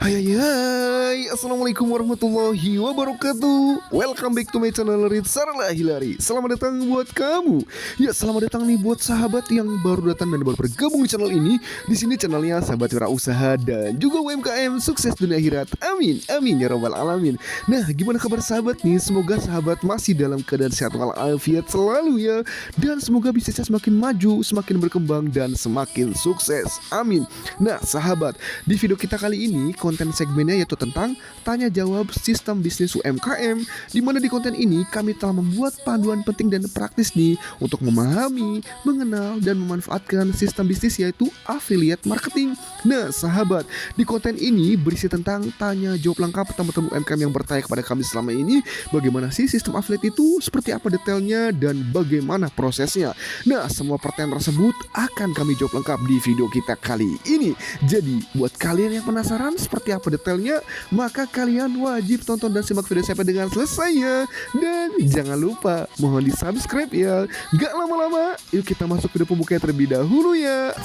Hai, Assalamualaikum warahmatullahi wabarakatuh. Welcome back to my channel Rizarla Hilari. Selamat datang buat kamu. Ya, selamat datang nih buat sahabat yang baru datang dan baru bergabung di channel ini. Di sini channelnya sahabat wirausaha dan juga UMKM sukses dunia akhirat. Amin, amin ya robbal alamin. Nah, gimana kabar sahabat nih? Semoga sahabat masih dalam keadaan sehat walafiat selalu ya. Dan semoga bisnisnya semakin maju, semakin berkembang dan semakin sukses. Amin. Nah, sahabat, di video kita kali ini konten segmennya yaitu tentang tanya jawab sistem bisnis UMKM, di mana di konten ini kami telah membuat panduan penting dan praktis nih untuk memahami, mengenal dan memanfaatkan sistem bisnis yaitu affiliate marketing. Nah sahabat, di konten ini berisi tentang tanya jawab lengkap teman-teman UMKM yang bertanya kepada kami selama ini, bagaimana sih sistem affiliate itu, seperti apa detailnya dan bagaimana prosesnya. Nah semua pertanyaan tersebut akan kami jawab lengkap di video kita kali ini. Jadi buat kalian yang penasaran seperti apa detailnya, maka kalian wajib tonton dan simak video saya dengan selesai ya. Dan jangan lupa mohon di subscribe ya. Gak lama-lama, yuk kita masuk video pembukaan terlebih dahulu ya.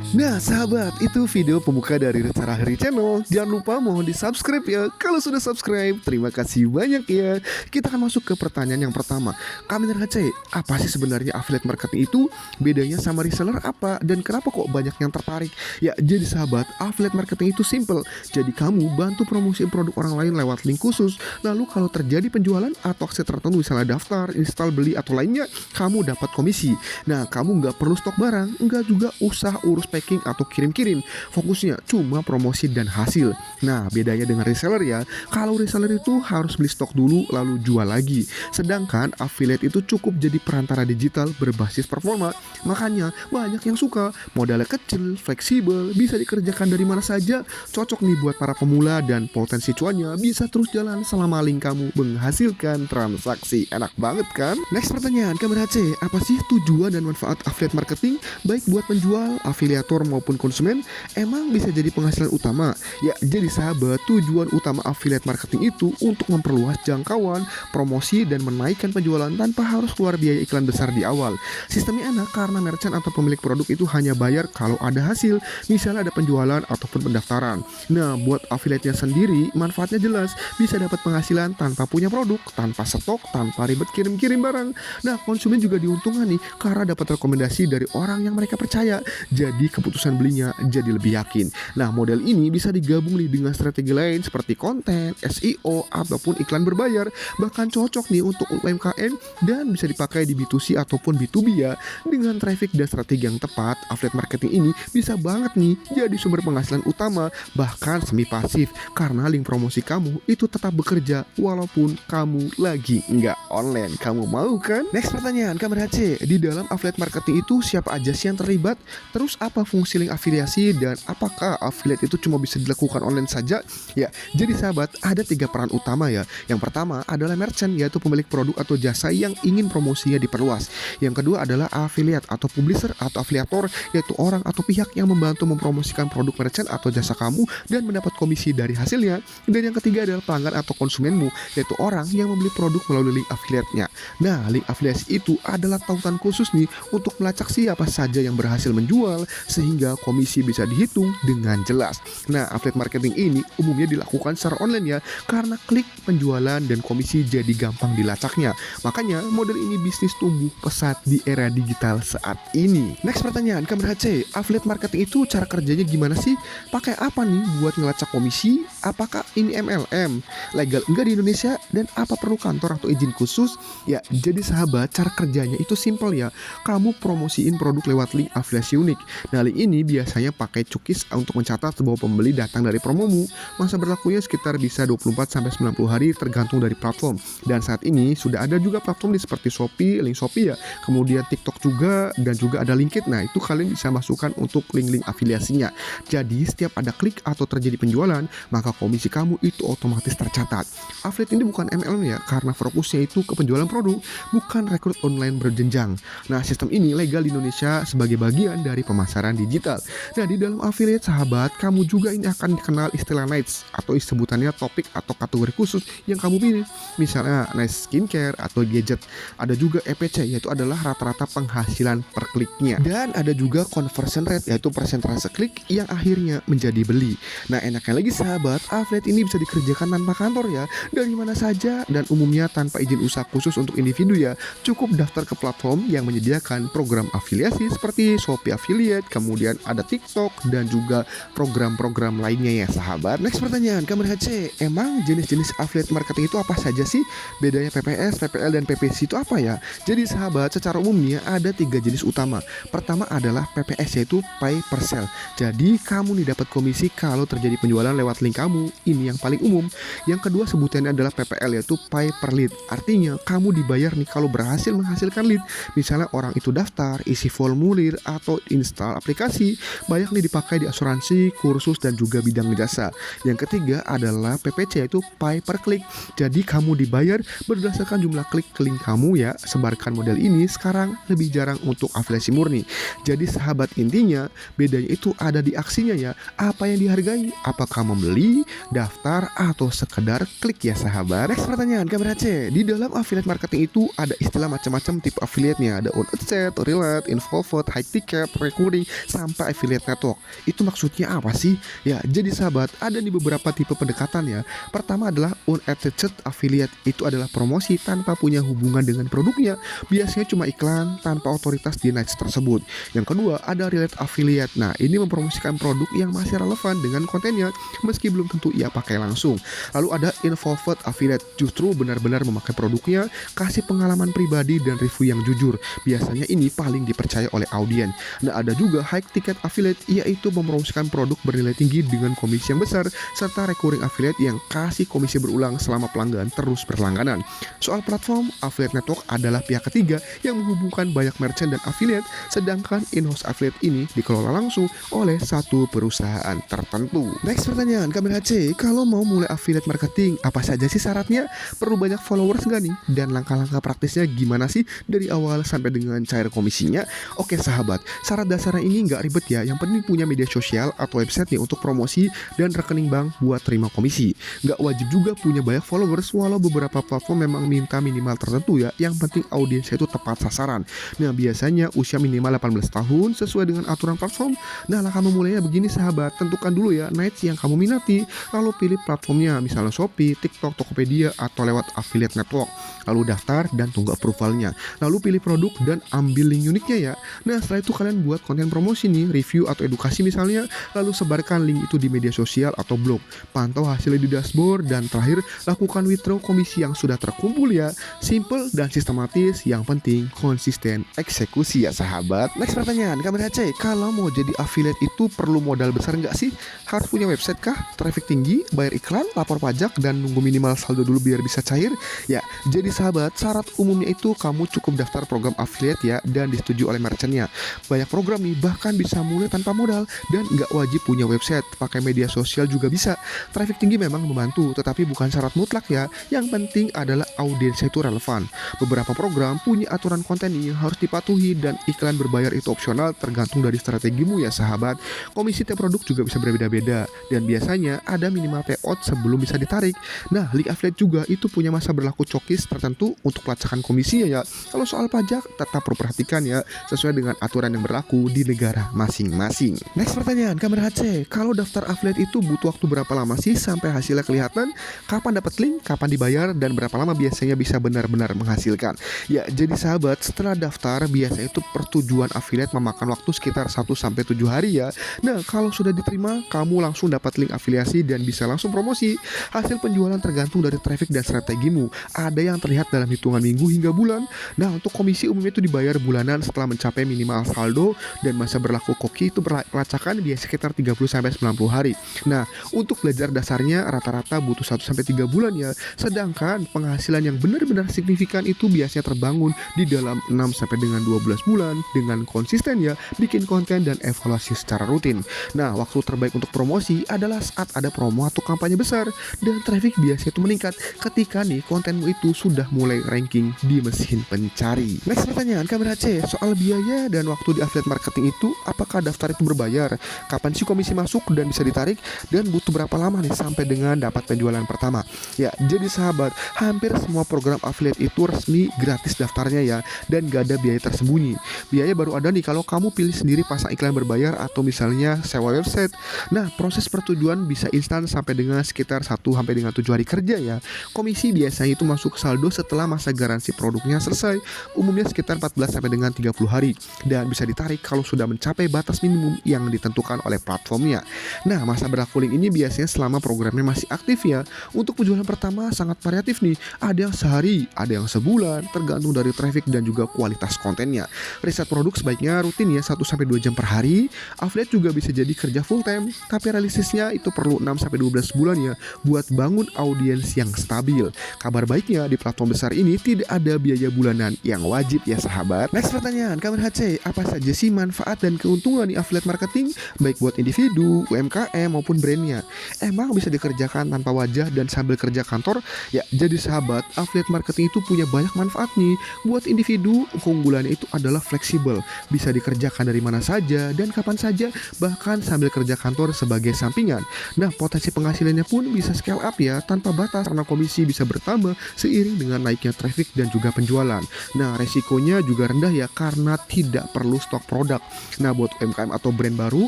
Nah sahabat, itu video pembuka dari Rizarla Hilari Channel. Jangan lupa mohon di subscribe ya. Kalau sudah subscribe, terima kasih banyak ya. Kita akan masuk ke pertanyaan yang pertama. Kami ngerasa, apa sih sebenarnya affiliate marketing itu? Bedanya sama reseller apa? Dan kenapa kok banyak yang tertarik? Ya jadi sahabat, affiliate marketing itu simple. Jadi kamu bantu promosiin produk orang lain lewat link khusus. Lalu kalau terjadi penjualan atau aksi tertentu, misalnya daftar, install, beli atau lainnya, kamu dapat komisi. Nah kamu nggak perlu stok barang, nggak juga usah urus packing atau kirim-kirim. Fokusnya cuma promosi dan hasil. Nah bedanya dengan reseller ya, kalau reseller itu harus beli stok dulu lalu jual lagi, sedangkan affiliate itu cukup jadi perantara digital berbasis performa. Makanya banyak yang suka. Modalnya kecil, fleksibel, bisa dikerjakan dari mana saja, cocok nih buat para pemula, dan potensi cuannya bisa terus jalan selama link kamu menghasilkan transaksi. Enak banget kan? Next pertanyaan, Kamera C, apa sih tujuan dan manfaat affiliate marketing baik buat penjual, afiliator maupun konsumen? Emang bisa jadi penghasilan utama? Ya jadi sahabat, tujuan utama affiliate marketing itu untuk memperluas jangkauan, promosi dan menaikkan penjualan tanpa harus keluar biaya iklan besar di awal. Sistemnya enak karena merchant atau pemilik produk itu hanya bayar kalau ada hasil, misalnya ada penjualan ataupun pendaftaran. Nah buat affiliate-nya sendiri manfaatnya jelas, bisa dapat penghasilan tanpa punya produk, tanpa stok, tanpa ribet kirim-kirim barang. Nah konsumen juga diuntungkan nih karena dapat rekomendasi dari orang yang mereka percaya, jadi keputusan belinya jadi lebih yakin. Nah model ini bisa digabung nih dengan strategi lain seperti konten, SEO ataupun iklan berbayar. Bahkan cocok nih untuk UMKM dan bisa dipakai di B2C ataupun B2B ya. Dengan traffic dan strategi yang tepat, affiliate marketing ini bisa banget nih jadi sumber penghasilan utama, bahkan semi pasif, karena link promosi kamu itu tetap bekerja walaupun kamu lagi nggak online. Kamu mau kan? Next pertanyaan, Kamera C, di dalam affiliate marketing itu siapa aja sih yang terlibat? Terus apa fungsi link afiliasi dan apakah affiliate itu cuma bisa dilakukan online saja? Ya, jadi sahabat, ada 3 peran utama ya. Yang pertama adalah merchant, yaitu pemilik produk atau jasa yang ingin promosinya diperluas. Yang kedua adalah affiliate atau publisher atau afiliator, yaitu orang atau pihak yang membantu mempromosikan produk merchant atau jasa kamu dan mendapat komisi dari hasilnya. Dan yang ketiga adalah pelanggan atau konsumenmu, yaitu orang yang membeli produk melalui link affiliate-nya. Nah, link afiliasi itu adalah tautan khusus nih untuk melacak siapa saja yang berhasil menjual, sehingga komisi bisa dihitung dengan jelas. Nah, affiliate marketing ini umumnya dilakukan secara online ya, karena klik, penjualan, dan komisi jadi gampang dilacaknya. Makanya model ini bisnis tumbuh pesat di era digital saat ini. Next pertanyaan, Kamera C, affiliate marketing itu cara kerjanya gimana sih? Pakai apa nih buat ngelacak komisi? Apakah ini MLM? Legal enggak di Indonesia? Dan apa perlu kantor atau izin khusus? Ya, jadi sahabat, cara kerjanya itu simple ya. Kamu promosiin produk lewat link afiliasi unik. Nah, link ini biasanya pakai cookies untuk mencatat bahwa pembeli datang dari promomu. Masa berlakunya sekitar bisa 24-90 hari tergantung dari platform. Dan saat ini sudah ada juga platform seperti Shopee, link Shopee ya. Kemudian TikTok juga, dan juga ada Linkit. Nah, itu kalian bisa masukkan untuk link-link afiliasinya. Jadi, setiap ada klik atau terjadi penjualan, maka komisi kamu itu otomatis tercatat. Affiliate ini bukan MLM ya, karena fokusnya itu ke penjualan produk, bukan rekrut online berjenjang. Nah, sistem ini legal di Indonesia sebagai bagian dari pemasaran digital. Nah, di dalam affiliate sahabat, kamu juga ini akan dikenal istilah niche atau sebutannya topik atau kategori khusus yang kamu pilih. Misalnya niche skincare atau gadget. Ada juga EPC, yaitu adalah rata-rata penghasilan per kliknya. Dan ada juga conversion rate, yaitu persentase klik yang akhirnya menjadi beli. Nah, enaknya lagi sahabat, affiliate ini bisa dikerjakan tanpa kantor ya, dari mana saja dan umumnya tanpa izin usaha khusus untuk individu ya. Cukup daftar ke platform yang menyediakan program afiliasi seperti Shopee Affiliate, kemudian ada TikTok dan juga program-program lainnya ya sahabat. Next pertanyaan, Kamera HC, emang jenis-jenis affiliate marketing itu apa saja sih? Bedanya PPS, PPL dan PPC itu apa ya? Jadi sahabat, secara umumnya ada 3 jenis utama. Pertama adalah PPS, yaitu pay per sale. Jadi kamu nih dapat komisi kalau terjadi penjualan lewat link kamu. Ini yang paling umum. Yang kedua sebutannya adalah PPL, yaitu pay per lead. Artinya kamu dibayar nih kalau berhasil menghasilkan lead. Misalnya orang itu daftar, isi formulir atau install aplikasi. Banyak nih dipakai di asuransi, kursus dan juga bidang jasa. Yang ketiga adalah PPC, yaitu pay per click. Jadi kamu dibayar berdasarkan jumlah klik ke link kamu ya. Sebarkan model ini sekarang lebih jarang untuk afiliasi murni. Jadi sahabat, intinya bedanya itu ada di aksinya ya. Apa yang dihargai? Apakah membeli, daftar, atau sekedar klik ya sahabat. Next pertanyaan, Kamera C. Di dalam affiliate marketing itu ada istilah macam-macam tipe affiliate-nya. Ada on set, relate, involved, high ticket, recurring, sampai affiliate network. Itu maksudnya apa sih? Ya, jadi sahabat, ada di beberapa tipe pendekatan ya. Pertama adalah unattached affiliate. Itu adalah promosi tanpa punya hubungan dengan produknya. Biasanya cuma iklan tanpa otoritas di niche tersebut. Yang kedua ada relate affiliate. Nah, ini mempromosikan produk yang masih relevan dengan kontennya meski belum tentu ia pakai langsung. Lalu ada involved affiliate, justru benar-benar memakai produknya, kasih pengalaman pribadi dan review yang jujur. Biasanya ini paling dipercaya oleh audiens. Nah, ada juga high ticket affiliate, yaitu mempromosikan produk bernilai tinggi dengan komisi yang besar, serta recurring affiliate yang kasih komisi berulang selama pelanggan terus berlangganan. Soal platform, affiliate network adalah pihak ketiga yang menghubungkan banyak merchant dan affiliate, sedangkan in-house affiliate ini dikelola langsung oleh satu perusahaan tertentu. Next pertanyaan, Kamera HC, kalau mau mulai affiliate marketing, apa saja sih syaratnya? Perlu banyak followers nggak nih? Dan langkah-langkah praktisnya gimana sih dari awal sampai dengan cair komisinya? Oke sahabat, syarat dasarnya ini nggak ribet ya. Yang penting punya media sosial atau website nih untuk promosi dan rekening bank buat terima komisi. Nggak wajib juga punya banyak followers, walau beberapa platform memang minta minimal tertentu ya. Yang penting audiensnya itu tepat sasaran. Nah, biasanya usia minimal 18 tahun sesuai dengan aturan platform. Nah, langkah memulainya begini sahabat, tentukan dulu ya niche yang kamu minati, lalu pilih platformnya, misalnya Shopee, TikTok, Tokopedia, atau lewat affiliate network. Lalu daftar dan tunggu approvalnya. Lalu pilih produk dan ambil link uniknya ya. Nah, setelah itu kalian buat konten promosi nih, review atau edukasi misalnya, lalu sebarkan link itu di media sosial atau blog. Pantau hasilnya di dashboard, dan terakhir lakukan withdraw komisi yang sudah terkumpul ya. Simple dan sistematis, yang penting konsisten eksekusi ya sahabat. Next pertanyaan, Kamera HC, kalau mau jadi affiliate itu perlu modal besar nggak sih? Harus punya website kah? Traffic tinggi, bayar iklan, lapor pajak, dan nunggu minimal saldo dulu biar bisa cair? Ya, jadi sahabat, syarat umumnya itu kamu cukup daftar program affiliate ya, dan disetujui oleh merchantnya. Banyak program nih bahkan bisa mulai tanpa modal, dan nggak wajib punya website, pakai media sosial juga bisa. Traffic tinggi memang membantu, tetapi bukan syarat mutlak ya. Yang penting adalah audiensnya itu relevan. Beberapa program punya aturan konten yang harus dipatuhi, dan iklan berbayar itu opsional tergantung dari strategimu ya sahabat. Komisi tiap produk juga bisa berbeda-beda, dan biasanya ada minimal payout sebelum bisa ditarik. Nah, link affiliate juga itu punya masa berlaku cokis tertentu untuk pelacakan komisinya ya. Kalau soal pajak tetap perlu perhatikan ya, sesuai dengan aturan yang berlaku di negara masing-masing. Next pertanyaan, Kamera HC, kalau daftar affiliate itu butuh waktu berapa lama sih sampai hasilnya kelihatan? Kapan dapat link, kapan dibayar, dan berapa lama biasanya bisa benar-benar menghasilkan? Ya, jadi sahabat, setelah daftar biasanya itu pertujuan affiliate memakan waktu sekitar 1-7 hari ya. Nah, kalau sudah diterima, kamu langsung dapat link afiliasi dan bisa langsung promosi. Hasil penjualan tergantung dari traffic dan strategimu. Ada yang terlihat dalam hitungan minggu hingga bulan. Nah, untuk komisi umumnya itu dibayar bulanan setelah mencapai minimal saldo, dan masa berlaku koki itu pelacakan biasa sekitar 30-90 hari. Nah, untuk belajar dasarnya rata-rata butuh 1-3 bulan ya. Sedangkan penghasilan yang benar-benar signifikan itu biasanya terbangun di dalam 6-12 bulan dengan konsisten ya, bikin konten dan evaluasi secara rutin. Nah, waktu terbaik untuk promosi adalah saat ada promo waktu kampanye besar, dan traffic biasanya itu meningkat ketika nih kontenmu itu sudah mulai ranking di mesin pencari. Next pertanyaan kamera C, soal biaya dan waktu di affiliate marketing itu, apakah daftar itu berbayar? Kapan sih komisi masuk dan bisa ditarik? Dan butuh berapa lama nih sampai dengan dapat penjualan pertama? Ya, jadi sahabat, hampir semua program affiliate itu resmi gratis daftarnya ya, dan gak ada biaya tersembunyi. Biaya baru ada nih kalau kamu pilih sendiri pasang iklan berbayar atau misalnya sewa website. Nah, proses persetujuan bisa instan sampai dengan sekitar 1 sampai dengan 7 hari kerja ya. Komisi biasanya itu masuk saldo setelah masa garansi produknya selesai, umumnya sekitar 14 sampai dengan 30 hari, dan bisa ditarik kalau sudah mencapai batas minimum yang ditentukan oleh platformnya. Nah, masa berlaku link ini biasanya selama programnya masih aktif ya. Untuk penjualan pertama sangat variatif nih, ada yang sehari, ada yang sebulan, tergantung dari traffic dan juga kualitas kontennya. Riset produk sebaiknya rutin ya, 1 sampai 2 jam per hari. Affiliate juga bisa jadi kerja full time, tapi realistisnya itu perlu 6 sampai 12 bulan ya buat bangun audiens yang stabil. Kabar baiknya di platform besar ini tidak ada biaya bulanan yang wajib ya sahabat. Next pertanyaan, kamera HC, apa saja sih manfaat dan keuntungan di affiliate marketing baik buat individu, UMKM maupun brandnya? Emang bisa dikerjakan tanpa wajah dan sambil kerja kantor? Ya, jadi sahabat, affiliate marketing itu punya banyak manfaat nih. Buat individu, keunggulannya itu adalah fleksibel, bisa dikerjakan dari mana saja dan kapan saja, bahkan sambil kerja kantor sebagai sampingan. Nah, potensi penghasilannya pun bisa scale up ya, tanpa batas karena komisi bisa bertambah seiring dengan naiknya traffic dan juga penjualan. Nah, resikonya juga rendah ya karena tidak perlu stok produk. Nah, buat UMKM atau brand baru,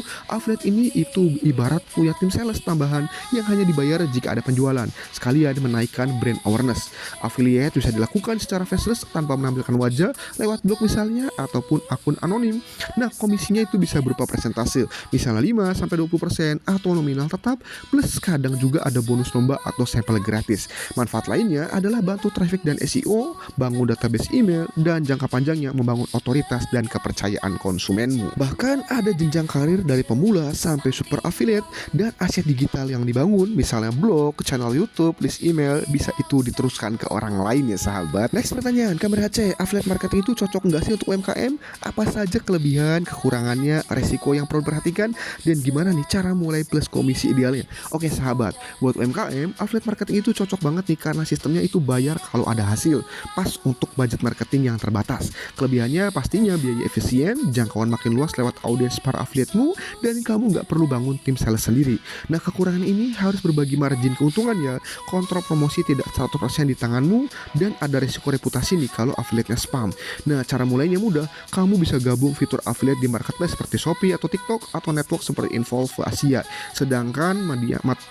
affiliate ini itu ibarat punya tim sales tambahan yang hanya dibayar jika ada penjualan, sekalian menaikkan brand awareness. Affiliate bisa dilakukan secara faceless tanpa menampilkan wajah lewat blog misalnya ataupun akun anonim. Nah, komisinya itu bisa berupa persentase, misalnya 5 sampai 20% atau nominal tetap, plus kadang juga ada bonus lomba atau sampel gratis. Manfaat lainnya adalah bantu traffic dan SEO, bangun database email, dan jangka panjangnya membangun otoritas dan kepercayaan konsumenmu. Bahkan ada jenjang karir dari pemula sampai super affiliate dan aset digital yang dibangun, misalnya blog, channel YouTube, list email, bisa itu diteruskan ke orang lain ya sahabat. Next pertanyaan, kamera HC, affiliate marketing itu cocok nggak sih untuk UMKM? Apa saja kelebihan, kekurangannya, resiko yang perlu diperhatikan, dan gimana nih cara mulai plus komisi idealnya? Oke sahabat, buat UMKM, affiliate marketing itu cocok banget nih karena sistemnya itu bayar kalau ada hasil, pas untuk budget marketing yang terbatas. Kelebihannya pastinya biaya efisien, jangkauan makin luas lewat audiens para affiliate-mu, dan kamu nggak perlu bangun tim sales sendiri. Nah, kekurangan ini harus berbagi margin keuntungan ya, kontrol promosi tidak 100% di tanganmu, dan ada risiko reputasi nih kalau affiliate-nya spam. Nah, cara mulainya mudah, kamu bisa gabung fitur affiliate di marketplace seperti Shopee atau TikTok atau network seperti Involve Asia. Sedangkan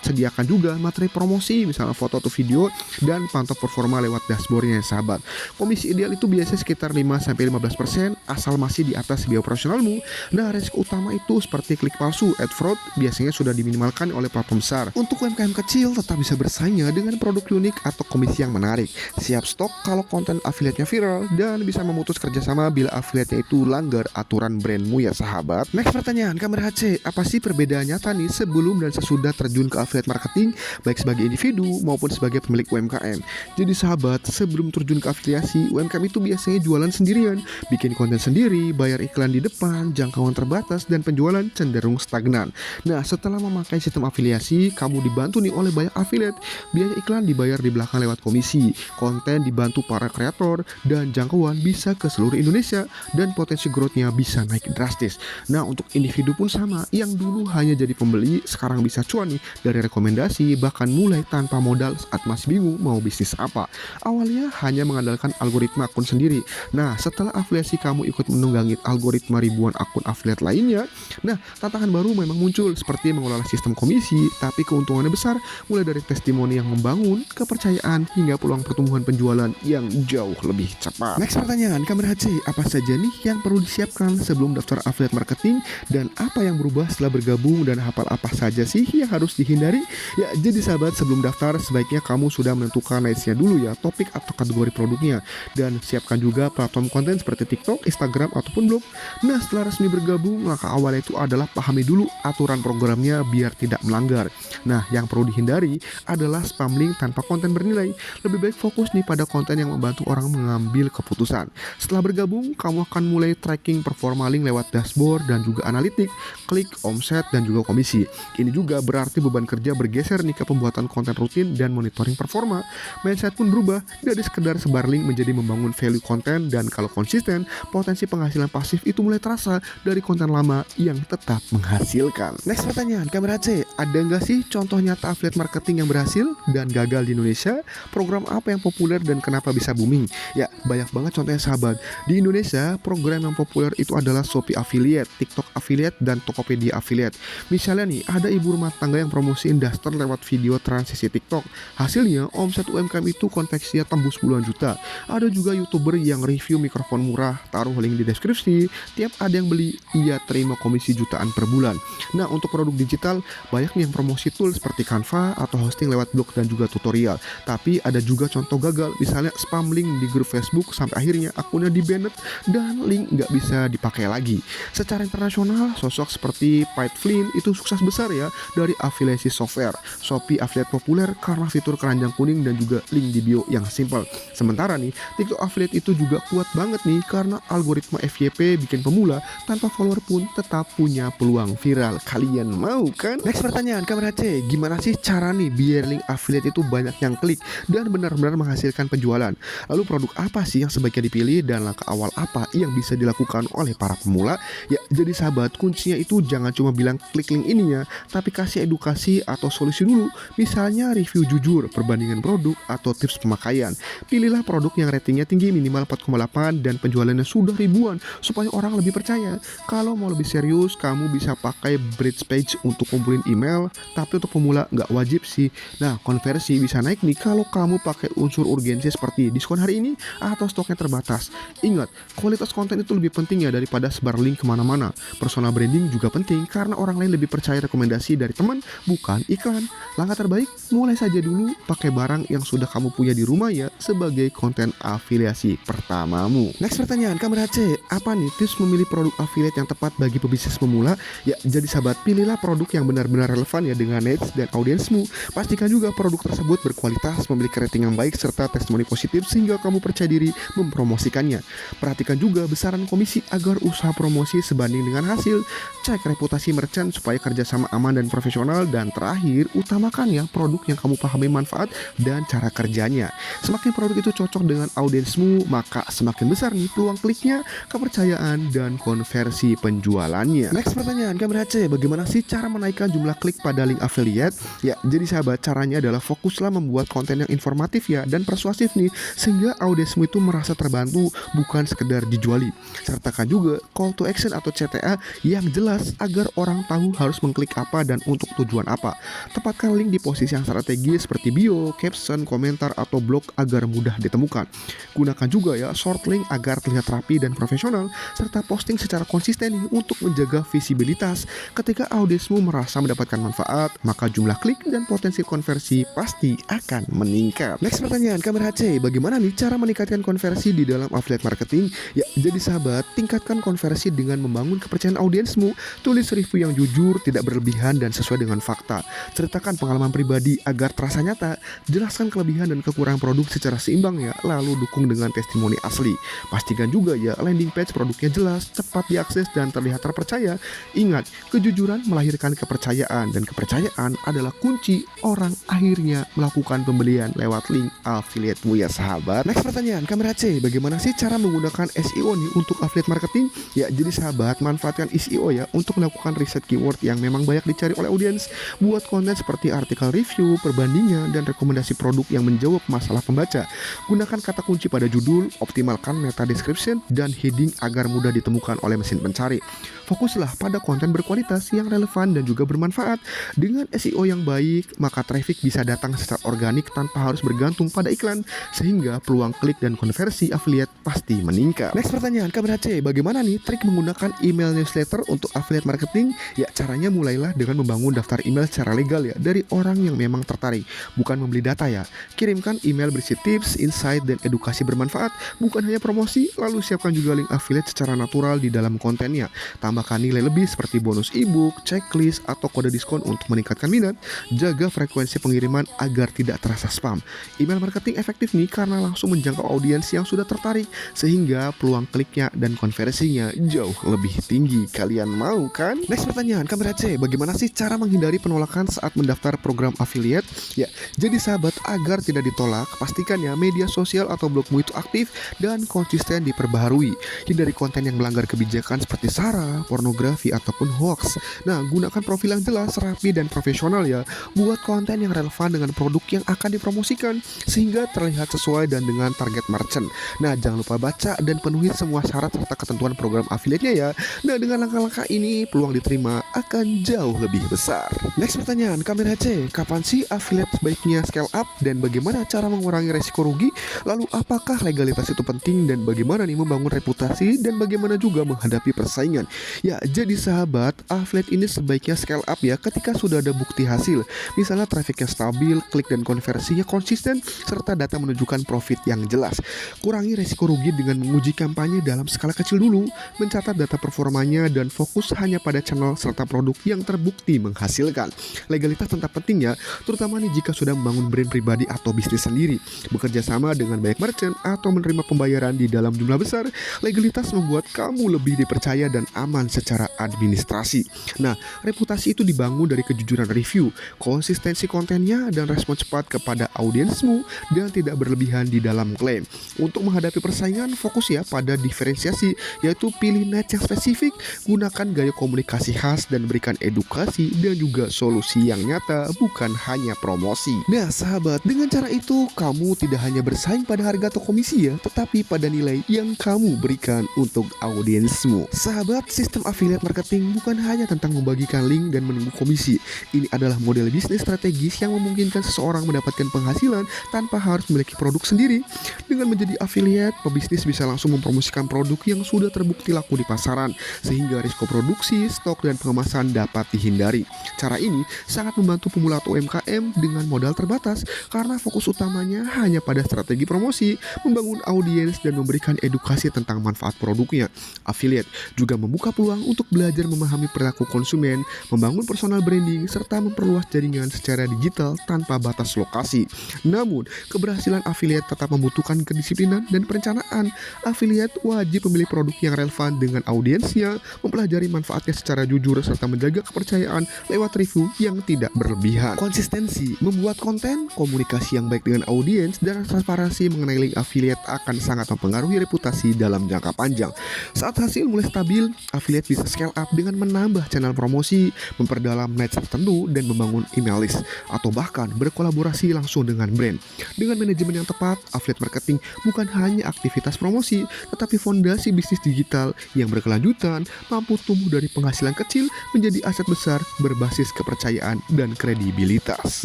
sediakan juga materi promosi, misalnya foto atau video, dan pantau performa lewat dashboardnya ya sahabat. Komisi ideal itu biasanya sekitar 5-15% asal masih di atas biaya operasionalmu. Nah, risiko utama itu seperti klik palsu, ad fraud, biasanya sudah diminimalkan oleh platform besar. Untuk UMKM kecil tetap bisa bersaing dengan produk unik atau komisi yang menarik. Siap stok kalau konten affiliate-nya viral, dan bisa memutus kerjasama bila affiliate-nya itu langgar aturan brandmu ya sahabat. Next pertanyaan, kamera HC, apa sih perbedaan nyata nih sebelum dan sesudah terjun ke affiliate marketing baik sebagai individu maupun sebagai pemilik UMKM? Jadi sahabat, sebelum terjun ke afiliasi, UMKM itu biasanya jualan sendirian, bikin konten sendiri, bayar iklan di depan, jangkauan terbatas, dan penjualan cenderung stagnan. Nah, setelah memakai sistem afiliasi, kamu dibantu nih oleh banyak affiliate, biaya iklan dibayar di belakang lewat komisi, konten dibantu para kreator, dan jangkauan bisa ke seluruh Indonesia, dan potensi growth-nya bisa naik drastis. Nah, untuk individu pun sama, yang dulu hanya jadi pembeli, sekarang bisa cuan nih dari rekomendasi, bahkan mulai tanpa modal saat masih bingung mau bisnis apa. Awalnya hanya mengandalkan algoritma akun sendiri. Nah, setelah afiliasi kamu ikut menunggangi algoritma ribuan akun affiliate lainnya, nah, tantangan baru memang muncul seperti mengelola sistem komisi, tapi keuntungannya besar, mulai dari testimoni yang membangun, kepercayaan, hingga peluang pertumbuhan penjualan yang jauh lebih cepat. Next pertanyaan, kamera HC, apa saja nih yang perlu disiapkan sebelum daftar affiliate marketing, dan apa yang berubah setelah bergabung, dan hafal apa saja sih yang harus dihindari? Ya, jadi sahabat, sebelum daftar sebaiknya kamu sudah menentukan niche-nya dulu ya, topik atau kategori produknya, dan siapkan juga platform konten seperti TikTok, Instagram, ataupun blog. Nah, setelah resmi bergabung, langkah awalnya itu adalah pahami dulu aturan programnya biar tidak melanggar. Nah, yang perlu dihindari adalah spam link tanpa konten bernilai. Lebih baik fokus nih pada konten yang membantu orang mengambil keputusan. Setelah bergabung, kamu akan mulai tracking performa link lewat dashboard dan juga analitik, klik, omset, dan juga komisi. Ini juga berarti beban beban kerja bergeser nih ke pembuatan konten rutin dan monitoring performa. Mindset pun berubah dari sekedar sebar link menjadi membangun value konten, dan kalau konsisten, potensi penghasilan pasif itu mulai terasa dari konten lama yang tetap menghasilkan. Next pertanyaan, Kamera C, ada nggak sih contoh nyata affiliate marketing yang berhasil dan gagal di Indonesia? Program apa yang populer dan kenapa bisa booming? Ya, banyak banget contohnya sahabat. Di Indonesia, program yang populer itu adalah Shopee Affiliate, TikTok Affiliate, dan Tokopedia Affiliate. Misalnya nih, ada ibu rumah tangga yang promosiin daster lewat video transisi TikTok. Hasilnya, omset UMKM itu konveksinya tembus puluhan juta. Ada juga YouTuber yang review mikrofon murah, taruh link di deskripsi. Tiap ada yang beli, ia terima komisi jutaan per bulan. Nah, untuk produk digital, banyak nih yang promosi tool seperti Canva atau hosting lewat blog dan juga tutorial. Tapi ada juga contoh gagal, misalnya spam link di grup Facebook sampai akhirnya akunnya di-banned dan link nggak bisa dipakai lagi. Secara internasional, sosok seperti Pipe Flynn itu sukses besar ya dari afiliasi software. Shopee Affiliate populer karena fitur keranjang kuning dan juga link di bio yang simple. Sementara nih, TikTok Affiliate itu juga kuat banget nih karena algoritma FYP bikin pemula tanpa follower pun tetap punya peluang viral. Kalian mau kan? Next pertanyaan, Kamera C, gimana sih cara nih biar link affiliate itu banyak yang klik dan benar-benar menghasilkan penjualan? Lalu produk apa sih yang sebaiknya dipilih dan langkah awal apa yang bisa dilakukan oleh para pemula? Ya, jadi sahabat, kuncinya itu jangan cuma bilang klik link ini ya, tapi kasih edukasi atau solusi dulu. Misalnya review jujur, perbandingan produk, atau tips pemakaian. Pilihlah produk yang ratingnya tinggi minimal 4,8 dan penjualannya sudah ribuan supaya orang lebih percaya. Kalau mau lebih serius, kamu bisa pakai bridge page untuk kumpulin email, tapi untuk pemula nggak wajib sih. Nah, konversi bisa naik nih kalau kamu pakai unsur urgensi seperti diskon hari ini atau stoknya terbatas. Ingat, kualitas konten itu lebih penting ya daripada sebar link kemana-mana. Personal branding juga penting karena orang lain lebih percaya rekomendasi dari teman, bukan iklan. Langkah terbaik, mulai saja dulu pakai barang yang sudah kamu punya di rumah ya sebagai konten afiliasi pertamamu. Next pertanyaan, Kamera C, apa nih tips memilih produk affiliate yang tepat bagi pebisnis pemula? Ya, jadi sahabat, pilihlah produk yang benar-benar relevan ya dengan niche dan audiensmu. Pastikan juga produk tersebut berkualitas, memiliki rating yang baik, serta testimoni positif sehingga kamu percaya diri mempromosikannya. Perhatikan juga besaran komisi agar usaha promosi sebanding dengan hasil. Cek reputasi merchant supaya kerjasama aman dan profesional. Dan terakhir, utamakan ya produk yang kamu pahami manfaat dan cara kerjanya. Semakin produk itu cocok dengan audiensmu, maka semakin besar nih peluang kliknya, kepercayaan, dan konversi penjualannya. Next pertanyaan, Kamera C, bagaimana sih cara menaikkan jumlah klik pada link affiliate? Ya, jadi sahabat, caranya adalah fokuslah membuat konten yang informatif ya dan persuasif nih, sehingga audiensmu itu merasa terbantu, bukan sekedar dijuali. Sertakan juga call to action atau CTA yang jelas agar orang tahu harus mengklik apa dan untuk tujuan apa. Tepatkan link di posisi yang strategis seperti bio, caption, komentar, atau blog agar mudah ditemukan. Gunakan juga ya short link agar terlihat rapi dan profesional, serta posting secara konsisten nih untuk menjaga visibilitas. Ketika audiensmu merasa mendapatkan manfaat, maka jumlah klik dan potensi konversi pasti akan meningkat. Next pertanyaan, Kamera C, bagaimana nih cara meningkatkan konversi di dalam affiliate marketing? Ya, jadi sahabat, tingkatkan konversi dengan membangun kepercayaan audiensmu. Tulis review yang jujur, tidak berlebihan, dan sesuai dengan fakta. Ceritakan pengalaman pribadi agar terasa nyata. Jelaskan kelebihan dan kekurangan produk secara seimbang ya, lalu dukung dengan testimoni asli. Pastikan juga ya landing page produknya jelas, cepat diakses, dan terlihat terpercaya. Ingat, kejujuran melahirkan kepercayaan, dan kepercayaan adalah kunci orang akhirnya melakukan pembelian lewat link affiliate-mu ya sahabat. Next pertanyaan, Kamera C, bagaimana sih cara menggunakan SEO nih untuk affiliate marketing? Ya, jadi sahabat, manfaatkan SEO ya untuk melakukan riset keyword yang memang banyak dicari oleh audiens. Buat konten seperti artikel review, perbandingan, dan rekomendasi produk yang menjawab masalah pembaca. Gunakan kata kunci pada judul, optimalkan meta description, dan heading agar mudah ditemukan oleh mesin pencari. Fokuslah pada konten berkualitas yang relevan dan juga bermanfaat. Dengan SEO yang baik, maka traffic bisa datang secara organik tanpa harus bergantung pada iklan, sehingga peluang klik dan konversi affiliate pasti meningkat. Next pertanyaan, Kamera C, bagaimana nih trik menggunakan email newsletter untuk affiliate marketing? Ya, caranya mulailah dengan membangun daftar email secara legal ya dari orang yang memang tertarik, bukan membeli data ya. Kirimkan email berisi tips, insight, dan edukasi bermanfaat, bukan hanya promosi. Lalu siapkan juga link affiliate secara natural di dalam kontennya. Tambahkan nilai lebih seperti bonus ebook, checklist, atau kode diskon untuk meningkatkan minat. Jaga frekuensi pengiriman agar tidak terasa spam. Email marketing efektif nih karena langsung menjangkau audiens yang sudah tertarik, sehingga peluang kliknya dan konversinya jauh lebih tinggi. Kalian mau kan? Next pertanyaan, Kamera C, bagaimana sih cara menghindari penolakan saat mendaftar program affiliate? Ya, jadi sahabat, agar tidak ditolak, pastikan ya media sosial atau blogmu itu aktif dan konsisten diperbaharui. Hindari konten yang melanggar kebijakan seperti sara, pornografi, ataupun hoax. Nah, gunakan profil yang jelas, rapi, dan profesional ya. Buat konten yang relevan dengan produk yang akan dipromosikan sehingga terlihat sesuai dan dengan target merchant. Nah, jangan lupa baca dan penuhi semua syarat serta ketentuan program affiliate-nya ya. Nah, dengan langkah-langkah ini peluang diterima akan jauh lebih besar. Next pertanyaan, Kamera C, kapan sih affiliate sebaiknya scale up dan bagaimana cara mengurangi resiko rugi? Lalu apakah legalitas itu penting dan bagaimana nih membangun reputasi dan bagaimana juga menghadapi persaingan? Ya, jadi sahabat, affiliate ini sebaiknya scale up ya ketika sudah ada bukti hasil. Misalnya trafiknya stabil, klik dan konversinya konsisten, serta data menunjukkan profit yang jelas. Kurangi resiko rugi dengan menguji kampanye dalam skala kecil dulu, mencatat data performanya dan fokus hanya pada channel serta produk yang terbukti menghasilkan. Legalitas tetap penting ya, terutama nih jika sudah membangun brand pribadi atau bisnis sendiri. Bekerja sama dengan banyak merchant atau menerima pembayaran di dalam jumlah besar, legalitas membuat kamu lebih dipercaya dan aman secara administrasi. Nah, reputasi itu dibangun dari kejujuran review, konsistensi kontennya, dan respon cepat kepada audiensmu dan tidak berlebihan di dalam klaim. Untuk menghadapi persaingan, fokus ya pada diferensiasi, yaitu pilih niche yang spesifik, gunakan gaya komunikasi khas, dan berikan edukasi dan juga solusi yang nyata, bukan hanya promosi. Nah sahabat, dengan cara itu kamu tidak hanya bersaing pada harga atau komisi ya, tetapi pada nilai yang kamu berikan untuk audiensmu. Sahabat, sistem affiliate marketing bukan hanya tentang membagikan link dan menunggu komisi. Ini adalah model bisnis strategis yang memungkinkan seseorang mendapatkan penghasilan tanpa harus memiliki produk sendiri. Dengan menjadi affiliate, pebisnis bisa langsung mempromosikan produk yang sudah terbukti laku di pasaran, sehingga risiko produksi, stok, dan pengemasan dapat dihindari. Cara ini sangat membantu pemula atau UMKM dengan modal terbatas karena fokus utamanya hanya pada strategi promosi, membangun audiens, dan memberikan edukasi tentang manfaat produknya. Affiliate juga membuka peluang untuk belajar memahami perilaku konsumen, membangun personal branding, serta memperluas jaringan secara digital tanpa batas lokasi. Namun, keberhasilan affiliate tetap membutuhkan kedisiplinan dan perencanaan. Affiliate wajib memilih produk yang relevan dengan audiensnya, mempelajari manfaatnya secara jujur, serta menjaga kepercayaan lewat review yang tidak berlebihan. Konsistensi, membuat konten, komunikasi yang baik dengan audiens, dan transparansi mengenai link affiliate akan sangat mempengaruhi reputasi dalam jangka panjang. Saat hasil mulai stabil, affiliate bisa scale up dengan menambah channel promosi, memperdalam niche tertentu, dan membangun email list, atau bahkan berkolaborasi langsung dengan brand. Dengan manajemen yang tepat, affiliate marketing bukan hanya aktivitas promosi, tetapi fondasi bisnis digital yang berkelanjutan, mampu tumbuh dari penghasilan kecil menjadi aset besar berbasis kepercayaan dan kredibilitas.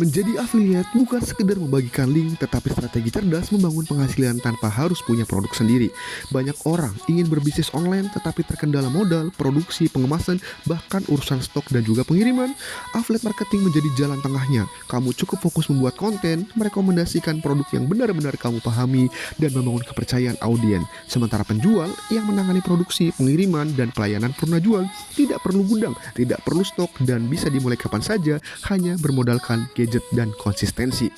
Menjadi affiliate bukan sekedar membagikan link, tetapi strategi cerdas membangun penghasilan tanpa harus punya produk sendiri. Banyak orang ingin berbisnis online tetapi terkendala modal, produksi, pengemasan, bahkan urusan stok dan juga pengiriman. Affiliate marketing menjadi jalan tengahnya. Kamu cukup fokus membuat konten, merekomendasikan produk yang benar-benar kamu pahami, dan membangun kepercayaan audiens. Sementara penjual yang menangani produksi, pengiriman, dan pelayanan purna jual tidak perlu gudang, tidak perlu stok, dan bisa dimulai kapan saja hanya bermodalkan gadget dan konsistensi.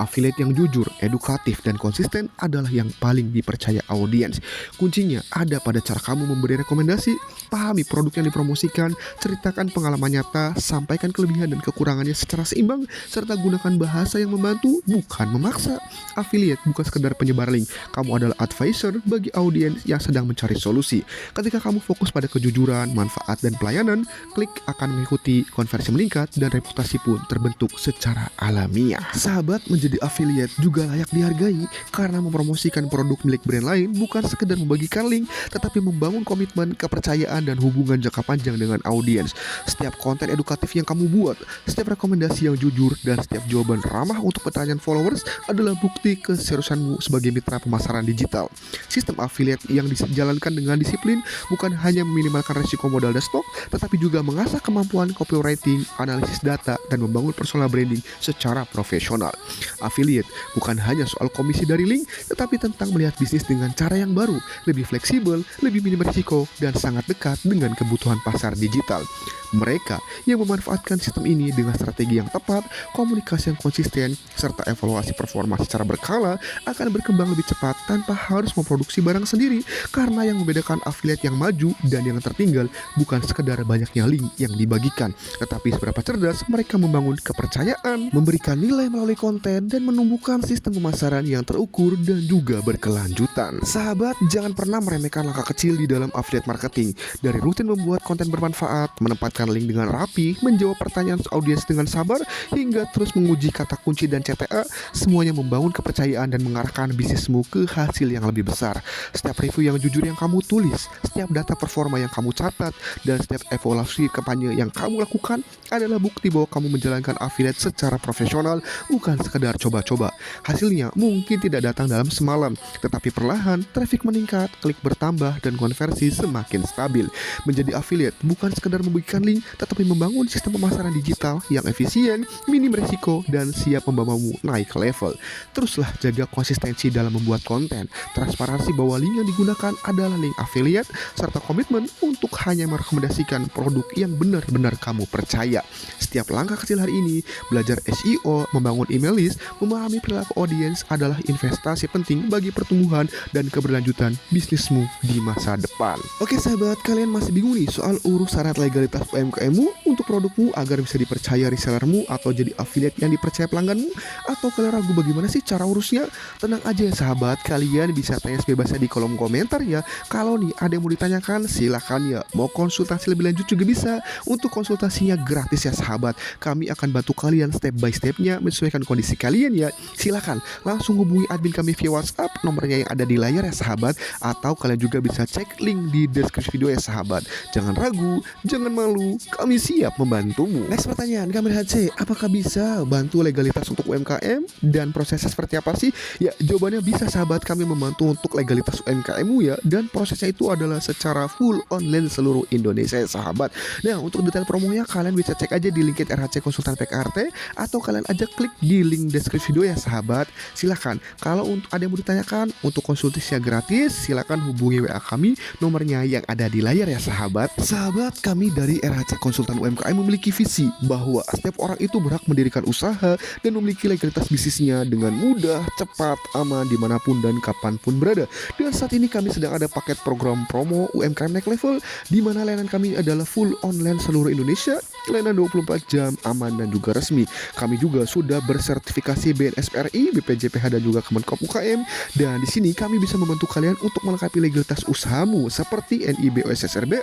Affiliate yang jujur, edukatif, dan konsisten adalah yang paling dipercaya audiens. Kuncinya ada pada cara kamu memberi rekomendasi, pahami produk yang dipromosikan, ceritakan pengalaman nyata, sampaikan kelebihan dan kekurangannya secara seimbang, serta gunakan bahasa yang membantu, bukan memaksa. Affiliate bukan sekedar penyebar link, kamu adalah advisor bagi audiens yang sedang mencari solusi. Ketika kamu fokus pada kejujuran, manfaat, dan pelayanan, klik akan mengikuti, konversi meningkat, dan reputasi pun terbentuk secara alamiah. Sahabat, menjadi affiliate juga layak dihargai karena mempromosikan produk milik brand lain bukan sekedar membagikan link, tetapi membangun komitmen, kepercayaan, dan hubungan jangka panjang dengan audiens. Setiap konten edukatif yang kamu buat, setiap rekomendasi yang jujur, dan setiap jawaban ramah untuk pertanyaan followers adalah bukti keseriusanmu sebagai mitra pemasaran digital. Sistem affiliate yang dijalankan dengan disiplin bukan hanya meminimalkan risiko modal dan stok, tetapi juga mengasah kemampuan copywriting, analisis data, dan membangun personal branding secara profesional. Affiliate bukan hanya soal komisi dari link, tetapi tentang melihat bisnis dengan cara yang baru, lebih fleksibel, lebih minim risiko, dan sangat dekat dengan kebutuhan pasar digital. Mereka yang memanfaatkan sistem ini dengan strategi yang tepat, komunikasi yang konsisten, serta evaluasi performa secara berkala akan berkembang lebih cepat tanpa harus memproduksi barang sendiri. Karena yang membedakan affiliate yang maju dan yang tertinggal bukan sekedar banyaknya link yang dibagikan, tetapi seberapa seberapa cerdas mereka membangun kepercayaan, memberikan nilai melalui konten, dan menumbuhkan sistem pemasaran yang terukur dan juga berkelanjutan. Sahabat, jangan pernah meremehkan langkah kecil di dalam affiliate marketing. Dari rutin membuat konten bermanfaat, menempatkan link dengan rapi, menjawab pertanyaan audiens dengan sabar, hingga terus menguji kata kunci dan CTA, semuanya membangun kepercayaan dan mengarahkan bisnismu ke hasil yang lebih besar. Setiap review yang jujur yang kamu tulis, setiap data performa yang kamu catat, dan setiap evaluasi kampanye yang kamu lakukan adalah bukti bahwa kamu menjalankan affiliate secara profesional, bukan sekedar coba-coba. Hasilnya mungkin tidak datang dalam semalam, tetapi perlahan traffic meningkat, klik bertambah, dan konversi semakin stabil. Menjadi affiliate bukan sekedar membagikan link, tetapi membangun sistem pemasaran digital yang efisien, minim resiko, dan siap membawamu naik level. Teruslah jaga konsistensi dalam membuat konten, transparansi bahwa link yang digunakan adalah link affiliate, serta komitmen untuk hanya merekomendasikan produk yang benar-benar kamu percaya. Setiap langkah kecil hari ini, belajar SEO, membangun email list, memahami perilaku audiens adalah investasi penting bagi pertumbuhan dan keberlanjutan bisnismu di masa depan. Oke sahabat, kalian masih bingung nih soal urus syarat legalitas UMKM-mu untuk produkmu agar bisa dipercaya resellermu atau jadi affiliate yang dipercaya pelangganmu? Atau kalian ragu bagaimana sih cara urusnya? Tenang aja ya sahabat, kalian bisa tanya sebebasnya di kolom komentar ya. Kalau nih ada yang mau ditanyakan, silahkan ya. Mau konsultasi lebih lanjut juga bisa. Untuk konsultasinya gratis ya sahabat. Kami akan bantu kalian step by stepnya menyesuaikan kondisi kalian ya. Silahkan langsung hubungi admin kami via WhatsApp, nomornya yang ada di layar ya sahabat. Atau kalian juga bisa cek link di deskripsi video ya sahabat. Jangan ragu, jangan malu, kami siap membantumu. Next pertanyaan, Kamil HC, apakah bisa bantu legalitas untuk UMKM? Dan prosesnya seperti apa sih? Ya, jawabannya bisa sahabat, kami membantu untuk legalitas UMKM-mu ya. Dan prosesnya itu adalah secara full online seluruh Indonesia ya sahabat. Nah, untuk detail promonya kalian bisa cek aja di link RHC Konsultan PKRT, atau kalian aja klik di link deskripsi video ya sahabat. Silahkan, kalau untuk ada yang mau ditanyakan untuk konsultasinya gratis, silahkan hubungi WA kami, nomornya yang ada di layar ya sahabat. Sahabat, kami dari RHC Konsultan UMKM memiliki visi bahwa setiap orang itu berhak mendirikan usaha dan memiliki legalitas bisnisnya dengan mudah, cepat, aman, dimanapun dan kapanpun berada. Dan saat ini kami sedang ada paket program promo UMKM Naik Level, di mana layanan kami adalah full online seluruh Indonesia, layanan 24 jam, aman dan juga resmi. Kami juga sudah bersertifikasi BNSPRI, BPJPH dan juga Kemenkop UKM. Dan di sini kami bisa membantu kalian untuk melengkapi legalitas usahamu seperti NIB OSSRBA,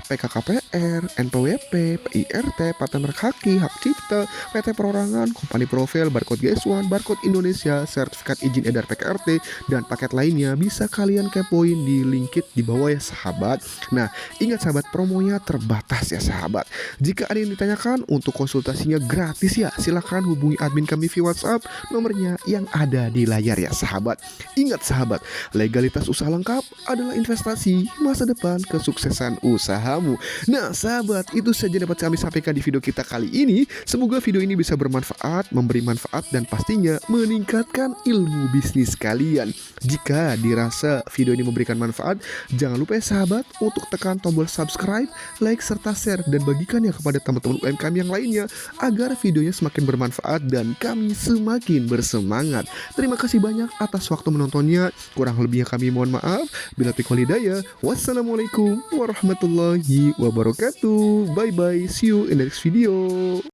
PKKPR, NPWP, PIRT, Paten Merek Haki, Hak Cipta, PT Perorangan, Company Profile, Barcode GS1, Barcode Indonesia, sertifikat izin edar PKRT, dan paket lainnya bisa kalian kepoin di link di bawah ya sahabat. Nah, ingat sahabat, promonya terbatas ya sahabat. Jika ada yang ditanyakan untuk konsultasinya gratis ya, silahkan hubungi admin kami via WhatsApp, nomornya yang ada di layar ya sahabat. Ingat sahabat, legalitas usaha lengkap adalah investasi masa depan kesuksesan usahamu. Nah sahabat, itu saja dapat kami sampaikan di video kita kali ini. Semoga video ini bisa bermanfaat, memberi manfaat, dan pastinya meningkatkan ilmu bisnis kalian. Jika dirasa video ini memberikan manfaat, jangan lupa ya sahabat untuk tekan tombol subscribe, like, serta share, dan bagikannya kepada teman-teman UMKM yang lainnya agar videonya semakin bermanfaat dan kami semakin bersemangat. Terima kasih banyak atas waktu menontonnya. Kurang lebihnya kami mohon maaf. Bila taufiq wal hidayah. Wassalamualaikum warahmatullahi wabarakatuh. Bye bye. See you in the next video.